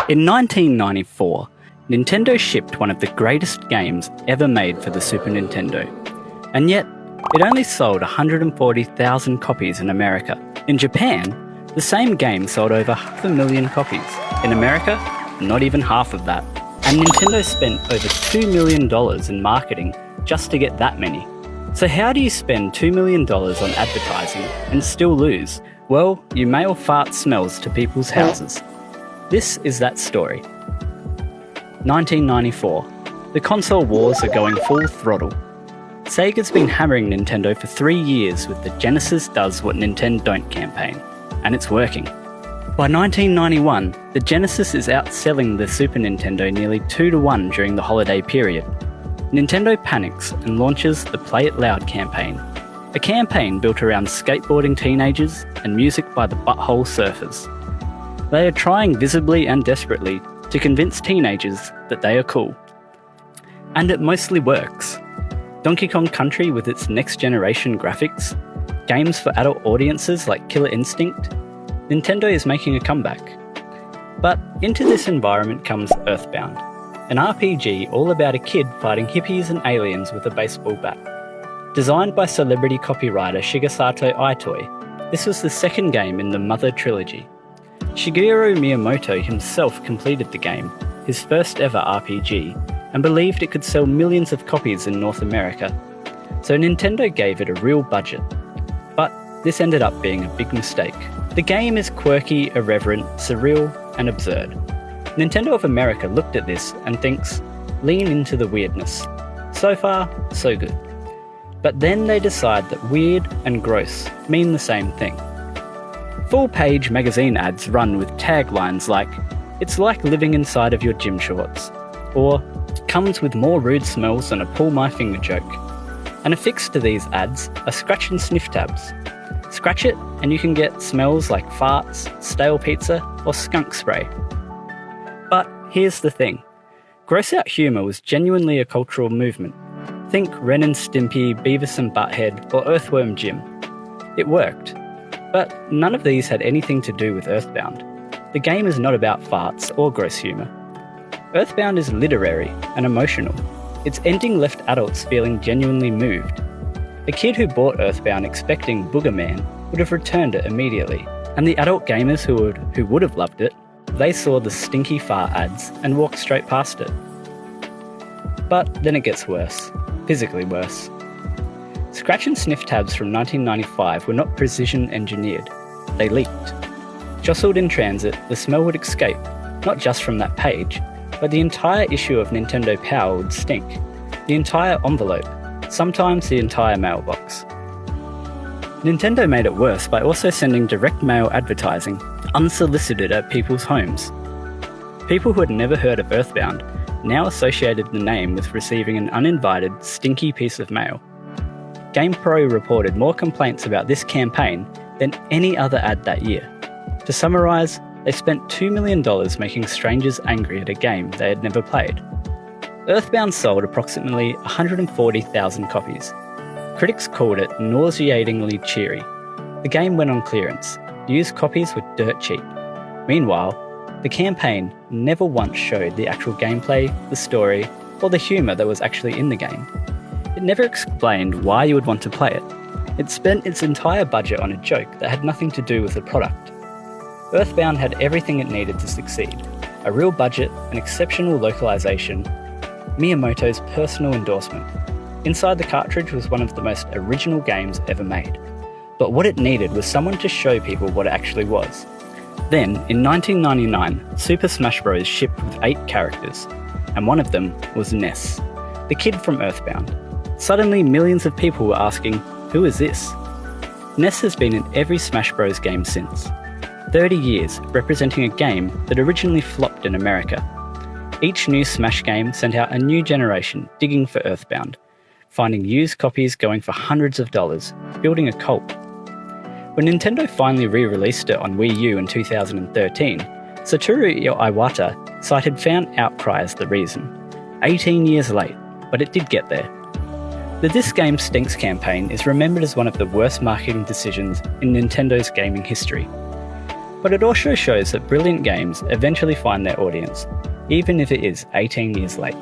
In 1994, Nintendo shipped one of the greatest games ever made for the Super Nintendo, and yet it only sold 140,000 copies in America. In Japan, the same game sold over 500,000 copies. In America, not even half of that. And Nintendo spent over $2 million in marketing just to get that many. So how do you spend $2 million on advertising and still lose? Well, you mail fart smells to people's houses. This is that story. 1994. The console wars are going full throttle. Sega's been hammering Nintendo for 3 years with the Genesis Does What Nintendo Don't campaign, and it's working. By 1991, the Genesis is outselling the Super Nintendo nearly 2-1 during the holiday period. Nintendo panics and launches the Play It Loud campaign, a campaign built around skateboarding teenagers and music by the Butthole Surfers. They are trying visibly and desperately to convince teenagers that they are cool. And it mostly works. Donkey Kong Country with its next-generation graphics, games for adult audiences like Killer Instinct, Nintendo is making a comeback. But into this environment comes Earthbound, an RPG all about a kid fighting hippies and aliens with a baseball bat. Designed by celebrity copywriter Shigesato Itoi, this was the second game in the Mother trilogy. Shigeru Miyamoto himself completed the game, his first ever RPG, and believed it could sell millions of copies in North America, so Nintendo gave it a real budget. But this ended up being a big mistake. The game is quirky, irreverent, surreal, and absurd. Nintendo of America looked at this and thinks, lean into the weirdness. So far, so good. But then they decide that weird and gross mean the same thing. Full-page magazine ads run with taglines like, "It's like living inside of your gym shorts," or "Comes with more rude smells than a pull my finger joke." And affixed to these ads are scratch and sniff tabs. Scratch it and you can get smells like farts, stale pizza, or skunk spray. But here's the thing. Gross out humour was genuinely a cultural movement. Think Ren and Stimpy, Beavis and Butthead, or Earthworm Jim. It worked. But none of these had anything to do with Earthbound. The game is not about farts or gross humour. Earthbound is literary and emotional. Its ending left adults feeling genuinely moved. A kid who bought Earthbound expecting Booger Man would have returned it immediately, and the adult gamers who would have loved it, they saw the stinky fart ads and walked straight past it. But then it gets worse, physically worse. Scratch and sniff tabs from 1995 were not precision engineered. They leaked. Jostled in transit, the smell would escape, not just from that page, but the entire issue of Nintendo Power would stink. The entire envelope, sometimes the entire mailbox. Nintendo made it worse by also sending direct mail advertising, unsolicited at people's homes. People who had never heard of Earthbound now associated the name with receiving an uninvited, stinky piece of mail. GamePro reported more complaints about this campaign than any other ad that year. To summarise, they spent $2 million making strangers angry at a game they had never played. Earthbound sold approximately 140,000 copies. Critics called it nauseatingly cheery. The game went on clearance. Used copies were dirt cheap. Meanwhile, the campaign never once showed the actual gameplay, the story, or the humour that was actually in the game. It never explained why you would want to play it. It spent its entire budget on a joke that had nothing to do with the product. Earthbound had everything it needed to succeed. A real budget, an exceptional localization, Miyamoto's personal endorsement. Inside the cartridge was one of the most original games ever made. But what it needed was someone to show people what it actually was. Then, in 1999, Super Smash Bros. Shipped with 8 characters, and one of them was Ness, the kid from Earthbound. Suddenly, millions of people were asking, who is this? Ness has been in every Smash Bros. Game since. 30 years, representing a game that originally flopped in America. Each new Smash game sent out a new generation digging for Earthbound, finding used copies going for hundreds of dollars, building a cult. When Nintendo finally re-released it on Wii U in 2013, Satoru Iwata cited fan outcry as the reason. 18 years late, but it did get there. The This Game Stinks campaign is remembered as one of the worst marketing decisions in Nintendo's gaming history. But it also shows that brilliant games eventually find their audience, even if it is 18 years late.